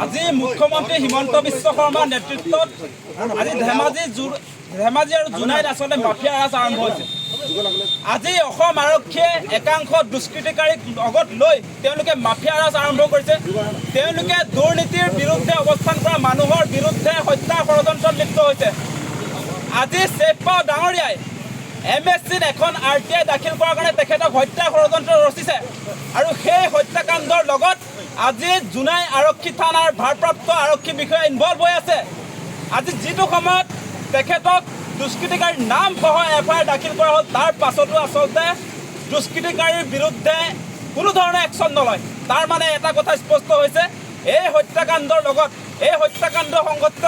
আজি মুখ্যমন্ত্ৰী হিমন্ত বিশ্ব শৰ্মাৰ নেতৃত্বত আজি ধেমাজি আৰু জোনাইত আচলতে মাফিয়া ৰাজ আৰম্ভ হৈছে। আজি অসম আৰক্ষীয়ে একাংশ দুষ্কৃতিকাৰীক লগত লৈ তেওঁলোকে মাফিয়া ৰাজ আৰম্ভ কৰিছে। তেওঁলোকে দুৰ্নীতিৰ বিৰুদ্ধে অৱস্থান কৰা মানুহৰ বিৰুদ্ধে হত্যা ষড়যন্ত্ৰত লিপ্ত হৈছে। আজি চেপ্পা ডাঙৰীয়াই MSCত এখন RTI দাখিল কৰাৰ কাৰণে তেখেতক হত্যা ষড়যন্ত্ৰ ৰচিছে আৰু সেই হত্যাকাণ্ডৰ লগত আজি জোনাই আৰক্ষী থানাৰ ভাৰপ্ৰাপ্ত আৰক্ষী বিষয়া ইনভলভ হৈ আছে। আজি যিটো সময়ত তেখেতক দুষ্কৃতিকাৰীৰ নাম সহ FIR দাখিল কৰা হ'ল, তাৰ পাছতো আচলতে দুষ্কৃতিকাৰীৰ বিৰুদ্ধে কোনো ধৰণৰ একশ্যন নলয়। তাৰ মানে এটা কথা স্পষ্ট হৈছে, এই হত্যাকাণ্ডৰ লগত এই হত্যাকাণ্ড সংঘটিত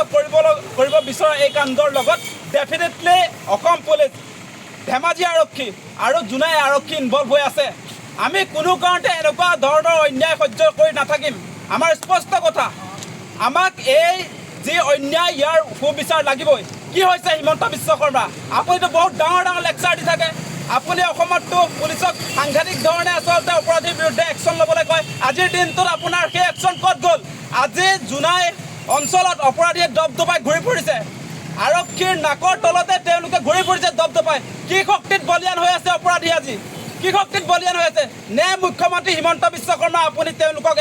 কৰিব বিচৰা এই কাণ্ডৰ লগত ডেফিনেটলি অসম পুলিচ, ধেমাজি আৰক্ষী আৰু জোনাই আৰক্ষী ইনভলভ হৈ আছে। আমি কোনো কাৰণতে এনেকুৱা ধৰণৰ অন্যায় সহ্য কৰি নাথাকিম। আমাৰ স্পষ্ট কথা, আমাক এই যি অন্যায় ইয়াৰ সুবিচাৰ লাগিবই। কি হৈছে হিমন্ত বিশ্ব শৰ্মা, আপুনিতো বহুত ডাঙৰ ডাঙৰ লেকচাৰ দি থাকে। আপুনি অসমততো পুলিচক সাংঘাতিক ধৰণে আচলতে অপৰাধীৰ বিৰুদ্ধে একশ্যন ল'বলৈ কয়। আজিৰ দিনটোত আপোনাৰ সেই একশ্যন ক'ত গ'ল? আজি জোনাই অঞ্চলত অপৰাধীয়ে দপদপাই ঘূৰি ফুৰিছে। আৰক্ষীৰ নাকৰ তলতে তেওঁলোকে ঘূৰি ফুৰিছে দপদপাই। কি শক্তিত বলিয়ান হৈ আছে অপৰাধী? আজি কি শক্তিত বলিয়ান হৈ আছে? নে মুখ্যমন্ত্ৰী হিমন্ত বিশ্ব শৰ্মা আপুনি তেওঁলোকক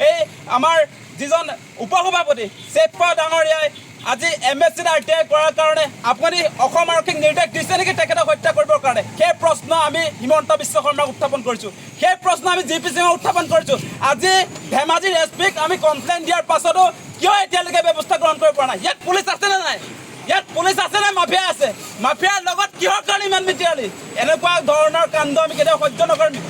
এই আমাৰ যিজন উপসভাপতি চেপ্পা ডাঙৰীয়াই আজি MSCত RTI কৰাৰ কাৰণে আপুনি অসম আৰক্ষীক নিৰ্দেশ দিছে নেকি তেখেতক হত্যা কৰিবৰ কাৰণে? সেই প্ৰশ্ন আমি হিমন্ত বিশ্ব শৰ্মাক উত্থাপন কৰিছোঁ। সেই প্ৰশ্ন আমি GP সিঙক উত্থাপন কৰিছোঁ। আজি ধেমাজিৰ SPক আমি কমপ্লেইন দিয়াৰ পাছতো কিয় এতিয়ালৈকে ব্যৱস্থা গ্ৰহণ কৰিব পৰা নাই? ইয়াত পুলিচ আছেনে নাই? ইয়াত পুলিচ আছেনে মাফিয়া আছে? মাফিয়াৰ লগত কিহৰ কাৰণে ইমান মিতিৰালি? এনেকুৱা ধৰণৰ কাণ্ড আমি কেতিয়াও সহ্য নকৰিম।